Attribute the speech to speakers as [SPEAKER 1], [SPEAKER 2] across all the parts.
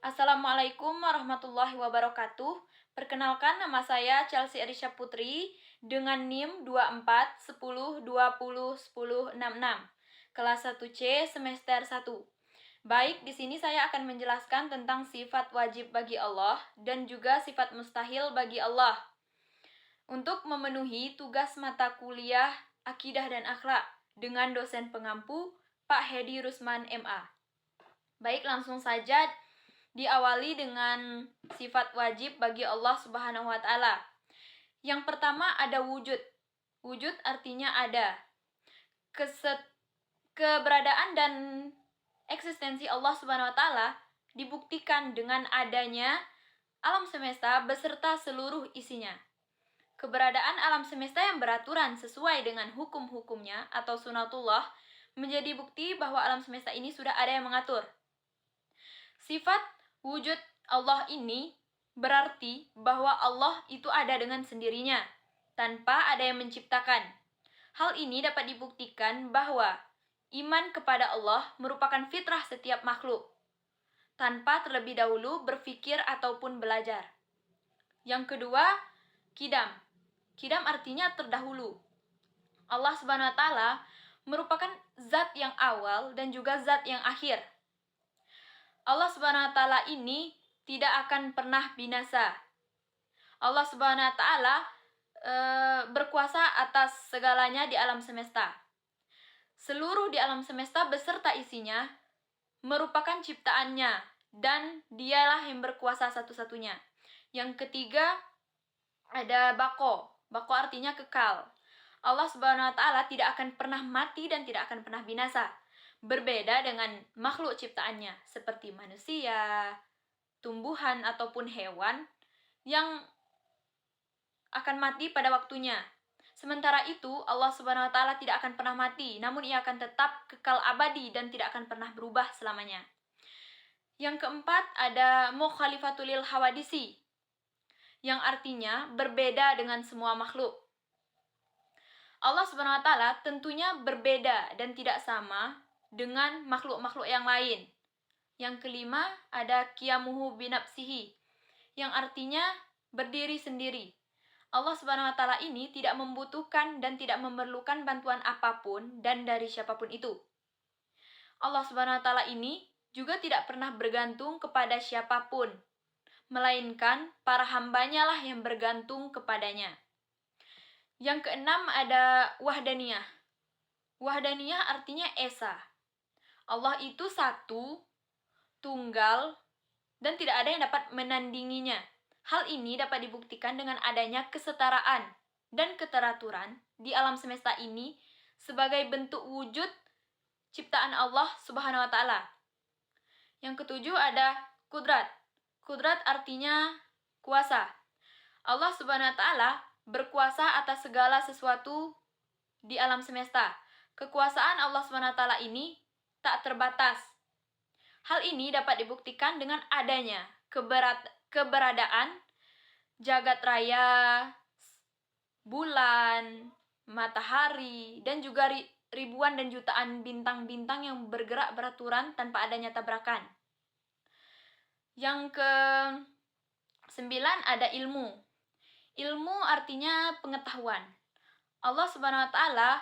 [SPEAKER 1] Assalamualaikum warahmatullahi wabarakatuh. Perkenalkan, nama saya Chelsea Arisha Putri dengan NIM 2410201066, kelas 1C semester 1. Baik, di sini saya akan menjelaskan tentang sifat wajib bagi Allah dan juga sifat mustahil bagi Allah. Untuk memenuhi tugas mata kuliah Akidah dan Akhlak dengan dosen pengampu Pak Hedi Rusman MA. Baik, langsung saja diawali dengan sifat wajib bagi Allah Subhanahu wa Ta'ala. Yang pertama ada wujud. Wujud artinya ada. Keberadaan dan eksistensi Allah Subhanahu wa Ta'ala dibuktikan dengan adanya alam semesta beserta seluruh isinya. Keberadaan alam semesta yang beraturan sesuai dengan hukum-hukumnya atau sunatullah menjadi bukti bahwa alam semesta ini sudah ada yang mengatur. Sifat wujud Allah ini berarti bahwa Allah itu ada dengan sendirinya, tanpa ada yang menciptakan. Hal ini dapat dibuktikan bahwa iman kepada Allah merupakan fitrah setiap makhluk, tanpa terlebih dahulu berpikir ataupun belajar. Yang kedua, kidam. Kidam artinya terdahulu. Allah Subhanahu wa Ta'ala merupakan zat yang awal dan juga zat yang akhir. Allah Subhanahu wa Ta'ala ini tidak akan pernah binasa. Allah Subhanahu wa Ta'ala berkuasa atas segalanya di alam semesta. Seluruh di alam semesta beserta isinya merupakan ciptaannya dan dialah yang berkuasa satu-satunya. Yang ketiga ada bako. Bako artinya kekal. Allah Subhanahu wa Ta'ala tidak akan pernah mati dan tidak akan pernah binasa. Berbeda dengan makhluk ciptaannya seperti manusia, tumbuhan ataupun hewan yang akan mati pada waktunya. Sementara itu, Allah Subhanahu wa Ta'ala tidak akan pernah mati, namun ia akan tetap kekal abadi dan tidak akan pernah berubah selamanya. Yang keempat ada mukhalifatulil hawadisi, yang artinya berbeda dengan semua makhluk. Allah Subhanahu wa Ta'ala tentunya berbeda dan tidak sama dengan makhluk-makhluk yang lain. Yang kelima ada qiyamuhu binafsihi, yang artinya berdiri sendiri. Allah Subhanahu wa Ta'ala ini tidak membutuhkan dan tidak memerlukan bantuan apapun dan dari siapapun itu. Allah Subhanahu wa Ta'ala ini juga tidak pernah bergantung kepada siapapun, melainkan para hambanya lah yang bergantung kepadanya. Yang keenam ada wahdaniyah. Wahdaniyah artinya esa. Allah itu satu, tunggal, dan tidak ada yang dapat menandinginya. Hal ini dapat dibuktikan dengan adanya kesetaraan dan keteraturan di alam semesta ini sebagai bentuk wujud ciptaan Allah Subhanahu wa Ta'ala. Yang ketujuh ada kudrat. Kudrat artinya kuasa. Allah Subhanahu wa Ta'ala berkuasa atas segala sesuatu di alam semesta. Kekuasaan Allah Subhanahu wa Ta'ala ini tak terbatas. Hal ini dapat dibuktikan dengan adanya keberadaan jagat raya, bulan, matahari, dan juga ribuan dan jutaan bintang-bintang yang bergerak beraturan tanpa adanya tabrakan. Yang ke-9 ada ilmu. Ilmu artinya pengetahuan. Allah Subhanahu wa Ta'ala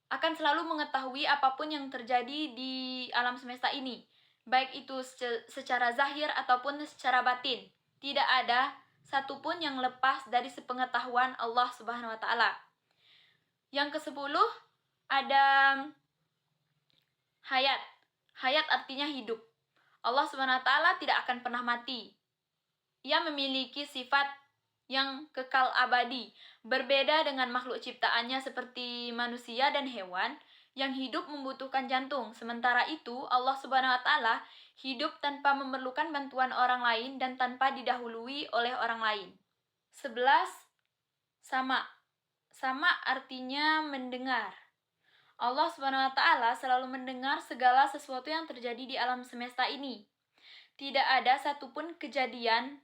[SPEAKER 1] akan selalu mengetahui apapun yang terjadi di alam semesta ini, baik itu secara zahir ataupun secara batin. Tidak ada satupun yang lepas dari sepengetahuan Allah Subhanahu wa Ta'ala. Yang ke-10 ada hayat. Hayat artinya hidup. Allah Subhanahu wa Ta'ala tidak akan pernah mati. Ia memiliki sifat yang kekal abadi, berbeda dengan makhluk ciptaannya seperti manusia dan hewan yang hidup membutuhkan jantung. Sementara itu, Allah Subhanahu wa Ta'ala hidup tanpa memerlukan bantuan orang lain dan tanpa didahului oleh orang lain. 11. Sama. Sama artinya mendengar. Allah Subhanahu wa Ta'ala selalu mendengar segala sesuatu yang terjadi di alam semesta ini. Tidak ada satupun kejadian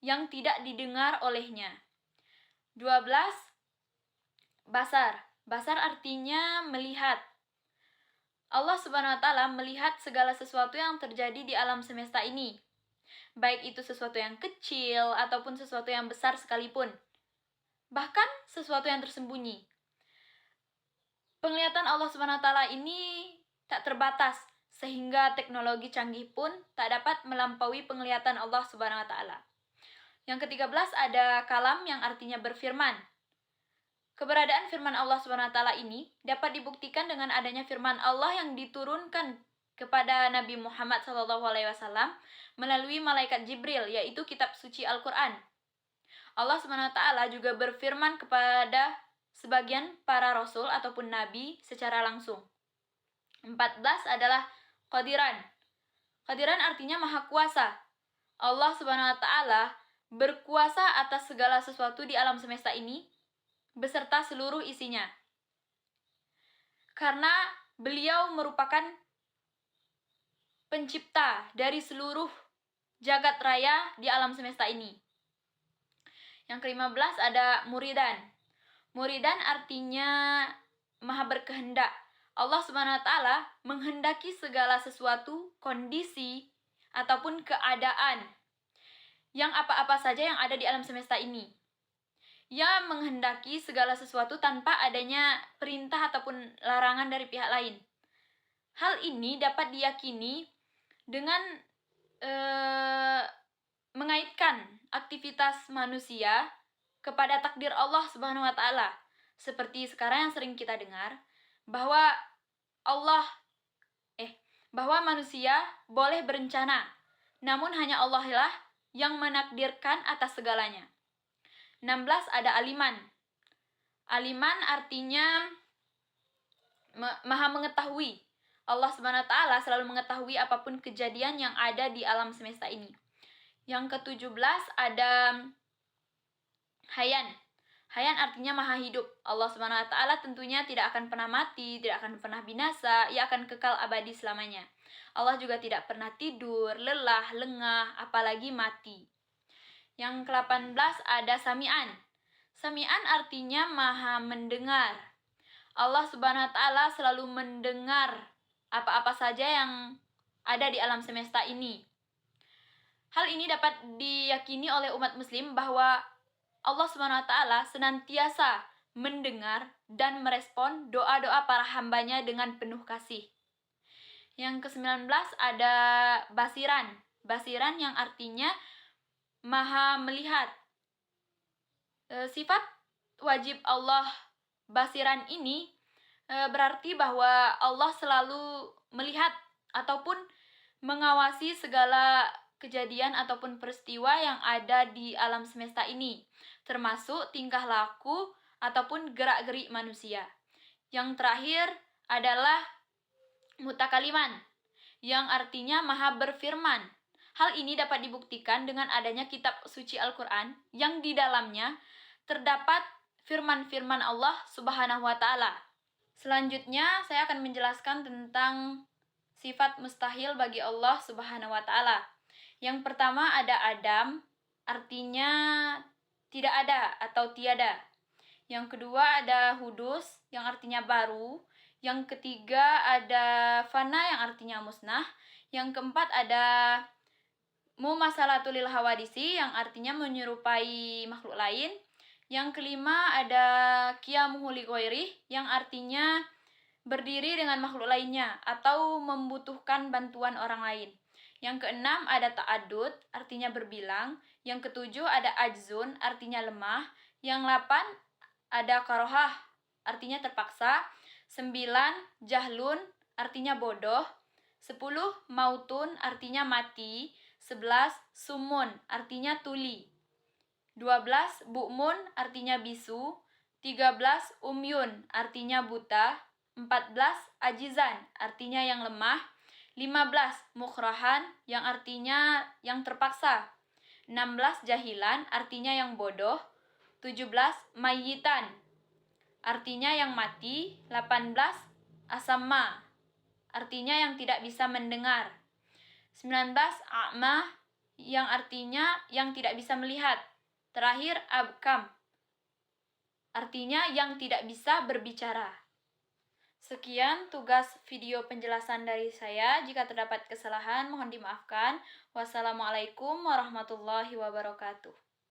[SPEAKER 1] yang tidak didengar olehnya. 12. Basar. Basar artinya melihat. Allah Subhanahu wa taala melihat segala sesuatu yang terjadi di alam semesta ini, baik itu sesuatu yang kecil ataupun sesuatu yang besar sekalipun, bahkan sesuatu yang tersembunyi. Penglihatan Allah Subhanahu wa taala ini tak terbatas, sehingga teknologi canggih pun tak dapat melampaui penglihatan Allah Subhanahu wa taala. Yang ke-13 ada kalam yang artinya berfirman. Keberadaan firman Allah Subhanahu wa taala ini dapat dibuktikan dengan adanya firman Allah yang diturunkan kepada Nabi Muhammad SAW melalui malaikat Jibril, yaitu kitab suci Al-Qur'an. Allah Subhanahu wa taala juga berfirman kepada sebagian para rasul ataupun nabi secara langsung. 14 adalah qadiran. Qadiran artinya maha kuasa. Allah Subhanahu wa taala berkuasa atas segala sesuatu di alam semesta ini beserta seluruh isinya. Karena beliau merupakan pencipta dari seluruh jagat raya di alam semesta ini. Yang ke-15 ada muridan. Muridan artinya maha berkehendak. Allah Subhanahu wa taala menghendaki segala sesuatu, kondisi ataupun keadaan yang apa-apa saja yang ada di alam semesta ini. Ia menghendaki segala sesuatu tanpa adanya perintah ataupun larangan dari pihak lain. Hal ini dapat diyakini dengan mengaitkan aktivitas manusia kepada takdir Allah Subhanahu wa taala. Seperti sekarang yang sering kita dengar bahwa bahwa manusia boleh berencana, namun hanya Allah lah yang menakdirkan atas segalanya. 16 ada aliman. Aliman artinya maha mengetahui. Allah Subhanahu wa taala selalu mengetahui apapun kejadian yang ada di alam semesta ini. Yang ke-17 ada hayan. Hayan artinya maha hidup. Allah Subhanahu wa taala tentunya tidak akan pernah mati, tidak akan pernah binasa, ia akan kekal abadi selamanya. Allah juga tidak pernah tidur, lelah, lengah, apalagi mati. Yang ke-18 ada sami'an. Sami'an artinya maha mendengar. Allah Subhanahu wa taala selalu mendengar apa-apa saja yang ada di alam semesta ini. Hal ini dapat diyakini oleh umat muslim bahwa Allah Subhanahu wa taala senantiasa mendengar dan merespon doa-doa para hambanya dengan penuh kasih. Yang ke-19 ada basiran. Basiran yang artinya maha melihat. Sifat wajib Allah basiran ini berarti bahwa Allah selalu melihat ataupun mengawasi segala kejadian ataupun peristiwa yang ada di alam semesta ini, termasuk tingkah laku ataupun gerak-gerik manusia. Yang terakhir adalah mutakaliman, yang artinya maha berfirman. Hal ini dapat dibuktikan dengan adanya kitab suci Al-Quran yang di dalamnya terdapat firman-firman Allah Subhanahu wa taala. Selanjutnya saya akan menjelaskan tentang sifat mustahil bagi Allah Subhanahu wa taala. Yang pertama ada Adam, artinya tidak ada atau tiada. Yang kedua ada hudus, yang artinya baru. Yang ketiga ada fana, yang artinya musnah. Yang keempat ada mumasalatul hawadisi, yang artinya menyerupai makhluk lain. Yang kelima ada qiyamuhu li ghairih, yang artinya berdiri dengan makhluk lainnya atau membutuhkan bantuan orang lain. Yang keenam ada ta'adud, artinya berbilang. Yang ketujuh ada ajzun, artinya lemah. Yang 8 ada karohah, artinya terpaksa. 9 jahlun, artinya bodoh. 10 mautun, artinya mati. 11 sumun, artinya tuli. 12 bu'mun, artinya bisu. 13 umyun, artinya buta. 14 ajizan, artinya yang lemah. 15 mukrahan, yang artinya yang terpaksa. 16 jahilan, artinya yang bodoh. 17 mayyitan, artinya yang mati. 18 asamma, artinya yang tidak bisa mendengar. 19 a'ma, yang artinya yang tidak bisa melihat. Terakhir abkam, artinya yang tidak bisa berbicara. Sekian tugas video penjelasan dari saya. Jika terdapat kesalahan, mohon dimaafkan. Wassalamualaikum warahmatullahi wabarakatuh.